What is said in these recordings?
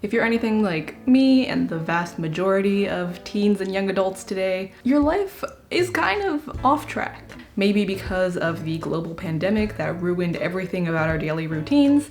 If you're anything like me and the vast majority of teens and young adults today, your life is kind of off track. Maybe because of the global pandemic that ruined everything about our daily routines,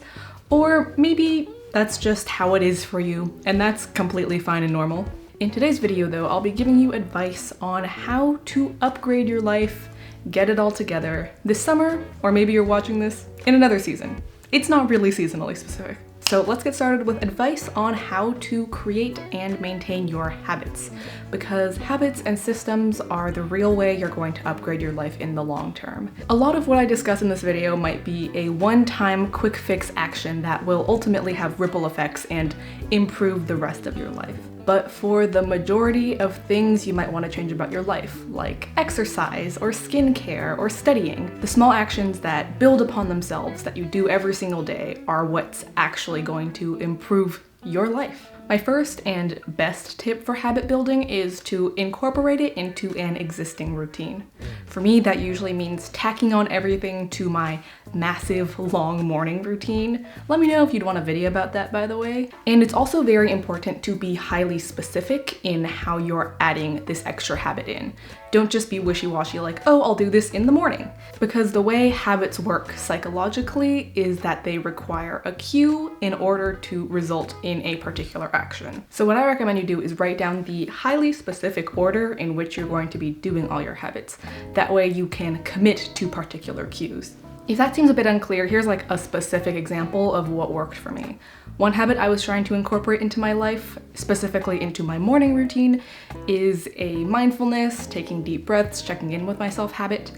or maybe that's just how it is for you, and that's completely fine and normal. In today's video though, I'll be giving you advice on how to upgrade your life, get it all together this summer, or maybe you're watching this in another season. It's not really seasonally specific. So let's get started with advice on how to create and maintain your habits, because habits and systems are the real way you're going to upgrade your life in the long term. A lot of what I discuss in this video might be a one-time quick fix action that will ultimately have ripple effects and improve the rest of your life. But for the majority of things you might want to change about your life, like exercise or skincare or studying, the small actions that build upon themselves that you do every single day are what's actually going to improve your life. My first and best tip for habit building is to incorporate it into an existing routine. For me, that usually means tacking on everything to my massive long morning routine. Let me know if you'd want a video about that, by the way. And it's also very important to be highly specific in how you're adding this extra habit in. Don't just be wishy-washy like, oh, I'll do this in the morning. Because the way habits work psychologically is that they require a cue in order to result in a particular action. So what I recommend you do is write down the highly specific order in which you're going to be doing all your habits. That way you can commit to particular cues. If that seems a bit unclear, here's like a specific example of what worked for me. One habit I was trying to incorporate into my life, specifically into my morning routine, is a mindfulness, taking deep breaths, checking in with myself habit.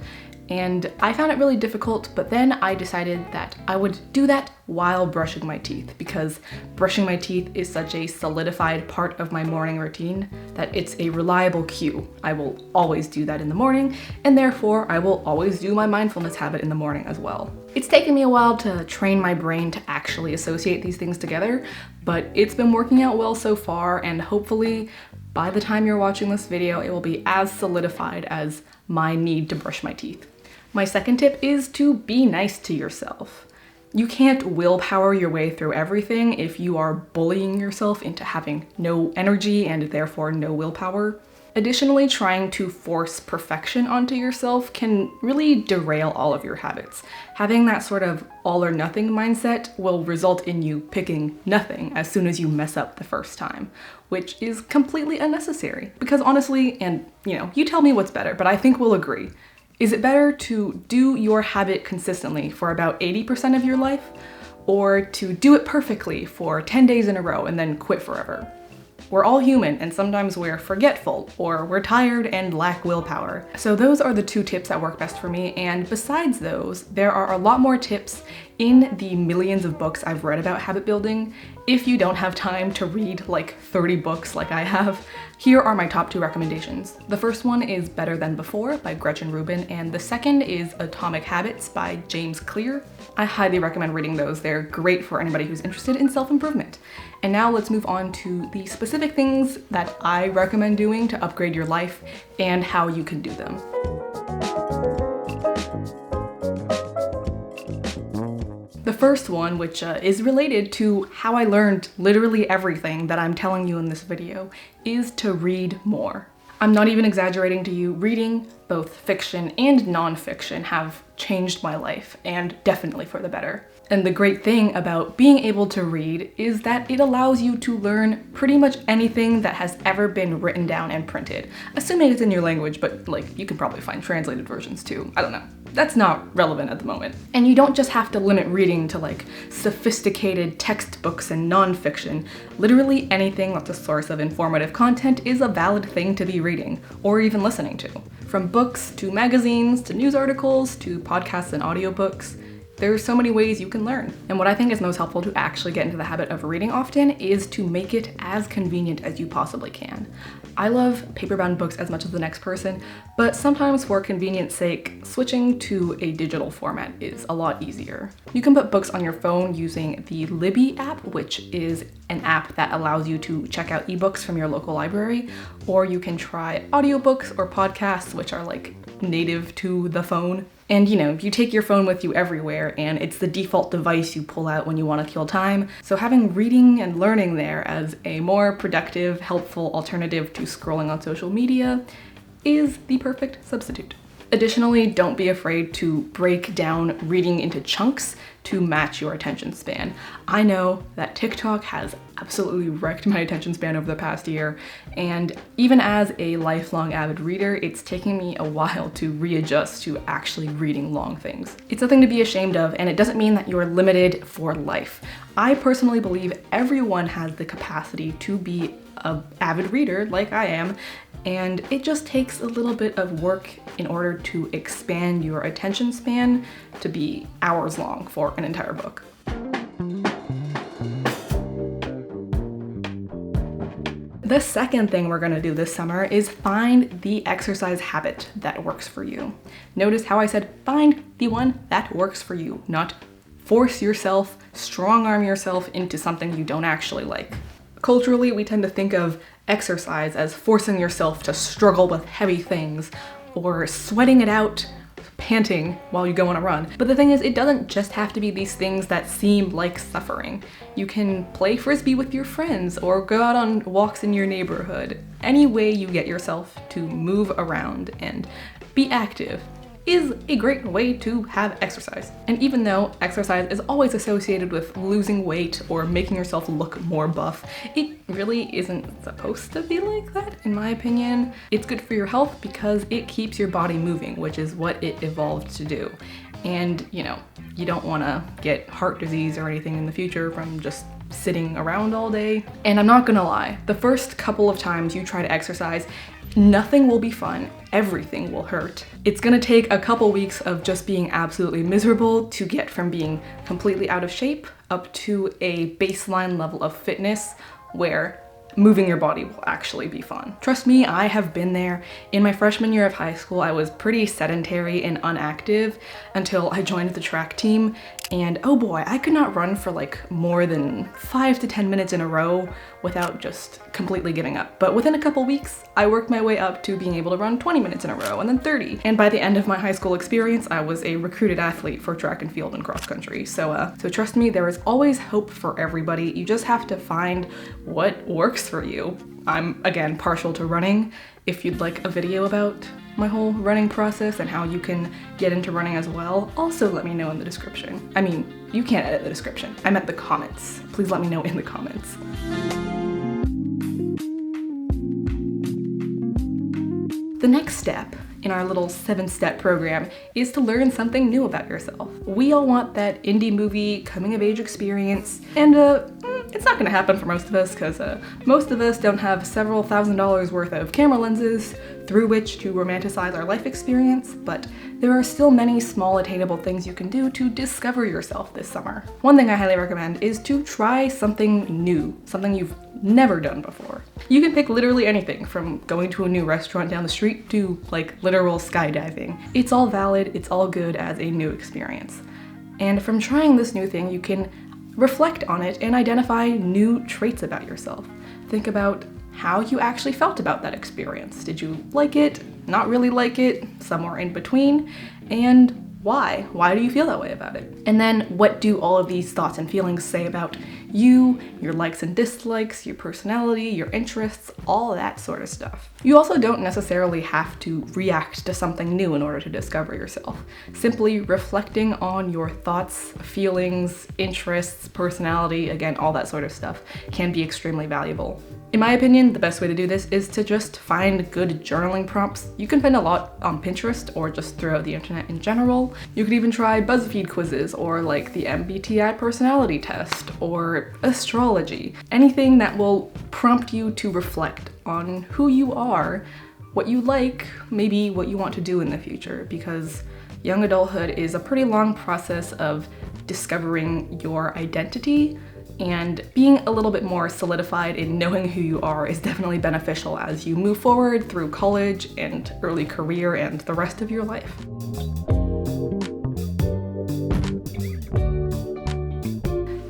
And I found it really difficult, but then I decided that I would do that while brushing my teeth, because brushing my teeth is such a solidified part of my morning routine that it's a reliable cue. I will always do that in the morning, and therefore I will always do my mindfulness habit in the morning as well. It's taken me a while to train my brain to actually associate these things together, but it's been working out well so far, and hopefully by the time you're watching this video, it will be as solidified as my need to brush my teeth. My second tip is to be nice to yourself. You can't willpower your way through everything if you are bullying yourself into having no energy and therefore no willpower. Additionally, trying to force perfection onto yourself can really derail all of your habits. Having that sort of all or nothing mindset will result in you picking nothing as soon as you mess up the first time, which is completely unnecessary. Because honestly, and you tell me what's better, but I think we'll agree. Is it better to do your habit consistently for about 80% of your life, or to do it perfectly for 10 days in a row and then quit forever? We're all human, and sometimes we're forgetful, or we're tired and lack willpower. So those are the two tips that work best for me, and besides those, there are a lot more tips in the millions of books I've read about habit building. If you don't have time to read like 30 books like I have, here are my top two recommendations. The first one is Better Than Before by Gretchen Rubin, and the second is Atomic Habits by James Clear. I highly recommend reading those. They're great for anybody who's interested in self-improvement. And now let's move on to the specific things that I recommend doing to upgrade your life and how you can do them. The first one, which is related to how I learned literally everything that I'm telling you in this video, is to read more. I'm not even exaggerating to you. Reading, both fiction and nonfiction, have changed my life, and definitely for the better. And the great thing about being able to read is that it allows you to learn pretty much anything that has ever been written down and printed. Assuming it's in your language, but you can probably find translated versions too. I don't know. That's not relevant at the moment. And you don't just have to limit reading to sophisticated textbooks and nonfiction. Literally anything that's a source of informative content is a valid thing to be reading, or even listening to. From books to magazines to news articles to podcasts and audiobooks. There's so many ways you can learn. And what I think is most helpful to actually get into the habit of reading often is to make it as convenient as you possibly can. I love paper-bound books as much as the next person, but sometimes for convenience sake, switching to a digital format is a lot easier. You can put books on your phone using the Libby app, which is an app that allows you to check out ebooks from your local library, or you can try audiobooks or podcasts, which are native to the phone. And you take your phone with you everywhere, and it's the default device you pull out when you want to kill time. So having reading and learning there as a more productive, helpful alternative to scrolling on social media is the perfect substitute. Additionally, don't be afraid to break down reading into chunks to match your attention span. I know that TikTok has absolutely wrecked my attention span over the past year, and even as a lifelong avid reader, it's taking me a while to readjust to actually reading long things. It's nothing to be ashamed of, and it doesn't mean that you're limited for life. I personally believe everyone has the capacity to be an avid reader like I am, and it just takes a little bit of work in order to expand your attention span to be hours long for an entire book. The second thing we're gonna do this summer is find the exercise habit that works for you. Notice how I said find the one that works for you, not force yourself, strong arm yourself into something you don't actually like. Culturally, we tend to think of exercise as forcing yourself to struggle with heavy things or sweating it out, panting while you go on a run. But the thing is, it doesn't just have to be these things that seem like suffering. You can play frisbee with your friends or go out on walks in your neighborhood. Any way you get yourself to move around and be active is a great way to have exercise. And even though exercise is always associated with losing weight or making yourself look more buff, it really isn't supposed to be like that, in my opinion. It's good for your health because it keeps your body moving, which is what it evolved to do. And you don't want to get heart disease or anything in the future from just sitting around all day. And I'm not gonna lie, the first couple of times you try to exercise, nothing will be fun, everything will hurt. It's gonna take a couple weeks of just being absolutely miserable to get from being completely out of shape up to a baseline level of fitness where moving your body will actually be fun. Trust me, I have been there. In my freshman year of high school, I was pretty sedentary and unactive until I joined the track team, and oh boy, I could not run for like more than 5 to 10 minutes in a row without just completely giving up. But within a couple weeks, I worked my way up to being able to run 20 minutes in a row and then 30. And by the end of my high school experience, I was a recruited athlete for track and field and cross country. So trust me, there is always hope for everybody. You just have to find what works for you. I'm, again, partial to running. If you'd like a video about my whole running process and how you can get into running as well, also let me know in the description. I mean, you can't edit the description. I meant the comments. Please let me know in the comments. The next step in our little 7-step program is to learn something new about yourself. We all want that indie movie coming of age experience, and it's not gonna happen for most of us because most of us don't have several $1,000s worth of camera lenses through which to romanticize our life experience, but there are still many small attainable things you can do to discover yourself this summer. One thing I highly recommend is to try something new, something you've never done before. You can pick literally anything from going to a new restaurant down the street to like literal skydiving. It's all valid, it's all good as a new experience. And from trying this new thing, you can reflect on it and identify new traits about yourself. Think about how you actually felt about that experience. Did you like it, not really like it, somewhere in between? And why? Why do you feel that way about it? And then what do all of these thoughts and feelings say about you, your likes and dislikes, your personality, your interests, all that sort of stuff. You also don't necessarily have to react to something new in order to discover yourself. Simply reflecting on your thoughts, feelings, interests, personality, again, all that sort of stuff can be extremely valuable. In my opinion, the best way to do this is to just find good journaling prompts. You can find a lot on Pinterest or just throughout the internet in general. You could even try BuzzFeed quizzes or like the MBTI personality test or astrology. Anything that will prompt you to reflect on who you are, what you like, maybe what you want to do in the future, because young adulthood is a pretty long process of discovering your identity, and being a little bit more solidified in knowing who you are is definitely beneficial as you move forward through college and early career and the rest of your life.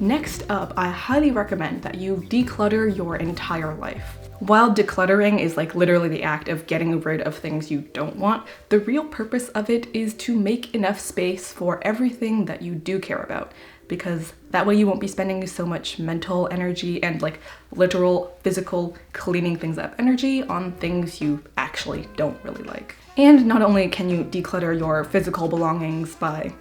Next up, I highly recommend that you declutter your entire life. While decluttering is like literally the act of getting rid of things you don't want, the real purpose of it is to make enough space for everything that you do care about, because that way you won't be spending so much mental energy and like literal physical cleaning things up energy on things you actually don't really like. And not only can you declutter your physical belongings by,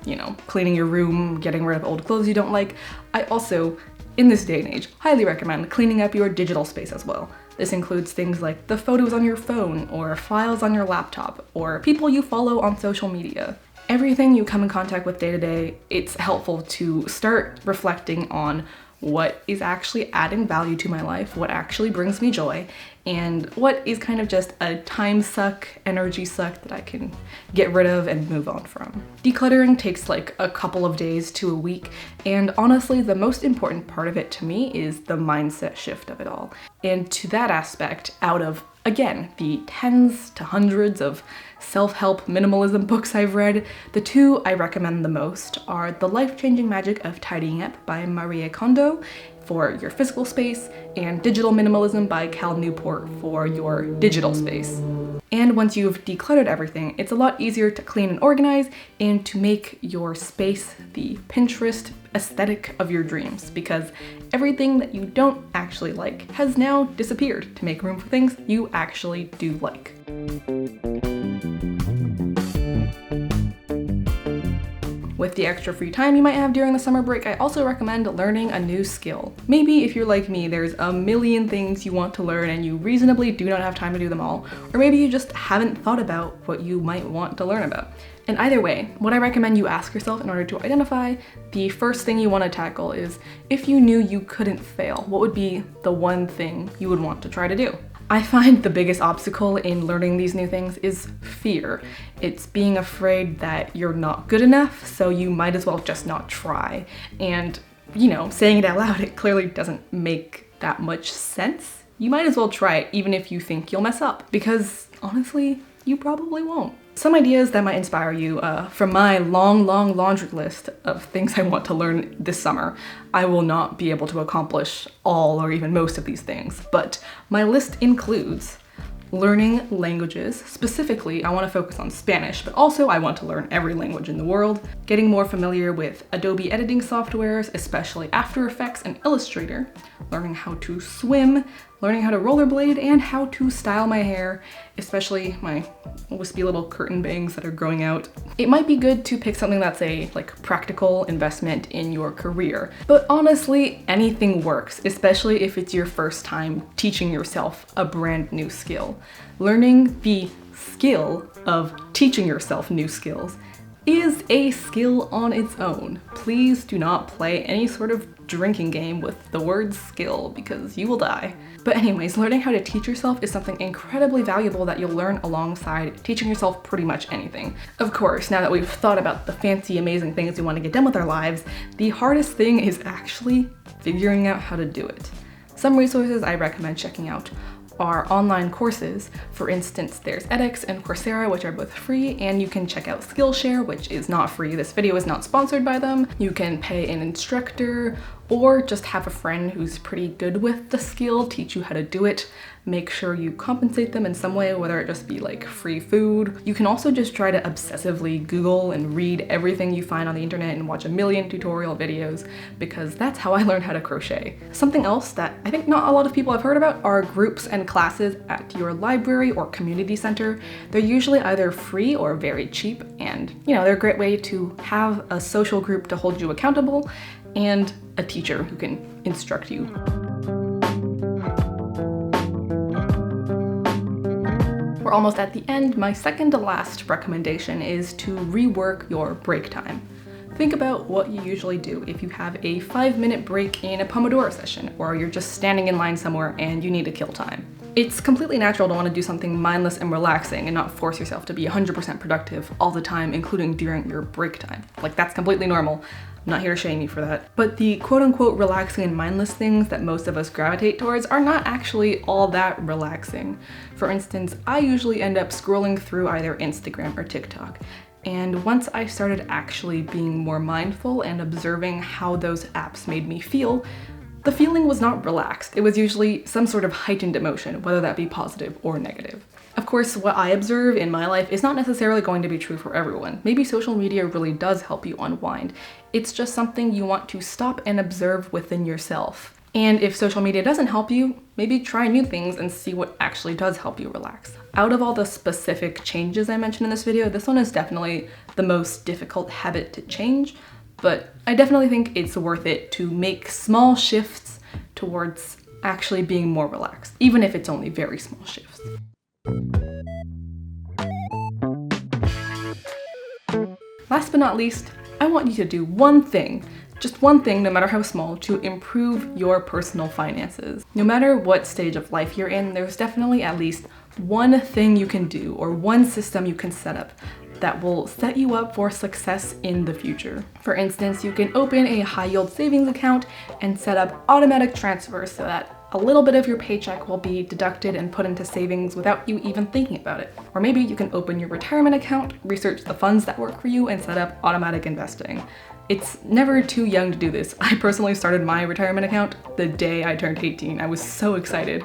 cleaning your room, getting rid of old clothes you don't like, I also, in this day and age, highly recommend cleaning up your digital space as well. This includes things like the photos on your phone, or files on your laptop, or people you follow on social media. Everything you come in contact with day to day, it's helpful to start reflecting on what is actually adding value to my life, what actually brings me joy, and what is kind of just a time suck, energy suck that I can get rid of and move on from. Decluttering takes like a couple of days to a week, and honestly, the most important part of it to me is the mindset shift of it all. And to that aspect, out of, again, the tens to hundreds of self-help minimalism books I've read, the two I recommend the most are The Life-Changing Magic of Tidying Up by Marie Kondo for your physical space, and Digital Minimalism by Cal Newport for your digital space. And once you've decluttered everything, it's a lot easier to clean and organize and to make your space the Pinterest aesthetic of your dreams, because everything that you don't actually like has now disappeared to make room for things you actually do like. With the extra free time you might have during the summer break, I also recommend learning a new skill. Maybe if you're like me, there's a million things you want to learn and you reasonably do not have time to do them all, or maybe you just haven't thought about what you might want to learn about. And either way, what I recommend you ask yourself in order to identify the first thing you want to tackle is, if you knew you couldn't fail, what would be the one thing you would want to try to do? I find the biggest obstacle in learning these new things is fear. It's being afraid that you're not good enough, so you might as well just not try. And, saying it out loud, it clearly doesn't make that much sense. You might as well try it even if you think you'll mess up, because honestly, you probably won't. Some ideas that might inspire you from my long laundry list of things I want to learn this summer. I will not be able to accomplish all or even most of these things, but my list includes learning languages. Specifically, I want to focus on Spanish, but also I want to learn every language in the world. Getting more familiar with Adobe editing softwares, especially After Effects and Illustrator. Learning how to swim, learning how to rollerblade, and how to style my hair, especially my wispy little curtain bangs that are growing out. It might be good to pick something that's a practical investment in your career, but honestly, anything works, especially if it's your first time teaching yourself a brand new skill. Learning the skill of teaching yourself new skills is a skill on its own. Please do not play any sort of drinking game with the word skill, because you will die. But anyways, learning how to teach yourself is something incredibly valuable that you'll learn alongside teaching yourself pretty much anything. Of course, now that we've thought about the fancy, amazing things we want to get done with our lives, the hardest thing is actually figuring out how to do it. Some resources I recommend checking out are online courses. For instance, there's edX and Coursera, which are both free, and you can check out Skillshare, which is not free. This video is not sponsored by them. You can pay an instructor or just have a friend who's pretty good with the skill teach you how to do it. Make sure you compensate them in some way, whether it just be free food. You can also just try to obsessively Google and read everything you find on the internet and watch a million tutorial videos, because that's how I learned how to crochet. Something else that I think not a lot of people have heard about are groups and classes at your library or community center. They're usually either free or very cheap, and they're a great way to have a social group to hold you accountable and a teacher who can instruct you. We're almost at the end. My second to last recommendation is to rework your break time. Think about what you usually do if you have a 5-minute break in a Pomodoro session, or you're just standing in line somewhere and you need to kill time. It's completely natural to want to do something mindless and relaxing and not force yourself to be 100% productive all the time, including during your break time. That's completely normal. I'm not here to shame you for that. But the quote-unquote relaxing and mindless things that most of us gravitate towards are not actually all that relaxing. For instance, I usually end up scrolling through either Instagram or TikTok. And once I started actually being more mindful and observing how those apps made me feel, the feeling was not relaxed. It was usually some sort of heightened emotion, whether that be positive or negative. Of course, what I observe in my life is not necessarily going to be true for everyone. Maybe social media really does help you unwind. It's just something you want to stop and observe within yourself. And if social media doesn't help you, maybe try new things and see what actually does help you relax. Out of all the specific changes I mentioned in this video, this one is definitely the most difficult habit to change, but I definitely think it's worth it to make small shifts towards actually being more relaxed, even if it's only very small shifts. Last but not least, I want you to do one thing, just one thing, no matter how small, to improve your personal finances. No matter what stage of life you're in, there's definitely at least one thing you can do or one system you can set up that will set you up for success in the future. For instance, you can open a high-yield savings account and set up automatic transfers so that a little bit of your paycheck will be deducted and put into savings without you even thinking about it. Or maybe you can open your retirement account, research the funds that work for you, and set up automatic investing. It's never too young to do this. I personally started my retirement account the day I turned 18. I was so excited.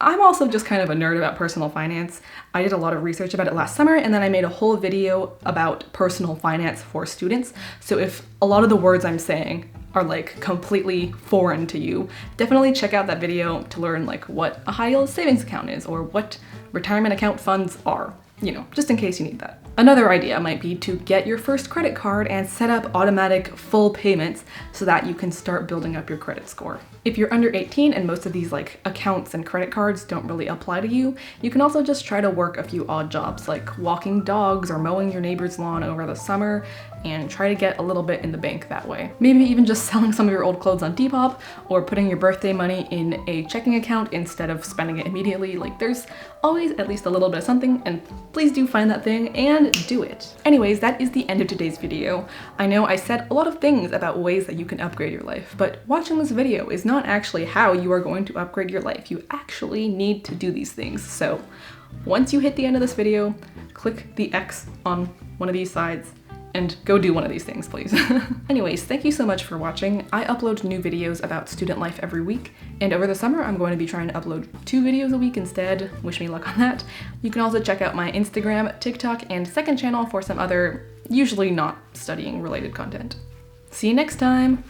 I'm also just kind of a nerd about personal finance. I did a lot of research about it last summer, and then I made a whole video about personal finance for students. So if a lot of the words I'm saying are like completely foreign to you, definitely check out that video to learn like what a high yield savings account is or what retirement account funds are, you know, just in case you need that. Another idea might be to get your first credit card and set up automatic full payments so that you can start building up your credit score. If you're under 18 and most of these like accounts and credit cards don't really apply to you, you can also just try to work a few odd jobs like walking dogs or mowing your neighbor's lawn over the summer and try to get a little bit in the bank that way. Maybe even just selling some of your old clothes on Depop or putting your birthday money in a checking account instead of spending it immediately. Like there's always at least a little bit of something, and please do find that thing and do it. Anyways, that is the end of today's video. I know I said a lot of things about ways that you can upgrade your life, but watching this video is not actually how you are going to upgrade your life. You actually need to do these things. So once you hit the end of this video, click the X on one of these sides and go do one of these things, please. Anyways, thank you so much for watching. I upload new videos about student life every week, and over the summer I'm going to be trying to upload 2 videos a week instead. Wish me luck on that. You can also check out my Instagram, TikTok, and second channel for some other, usually not studying related content. See you next time!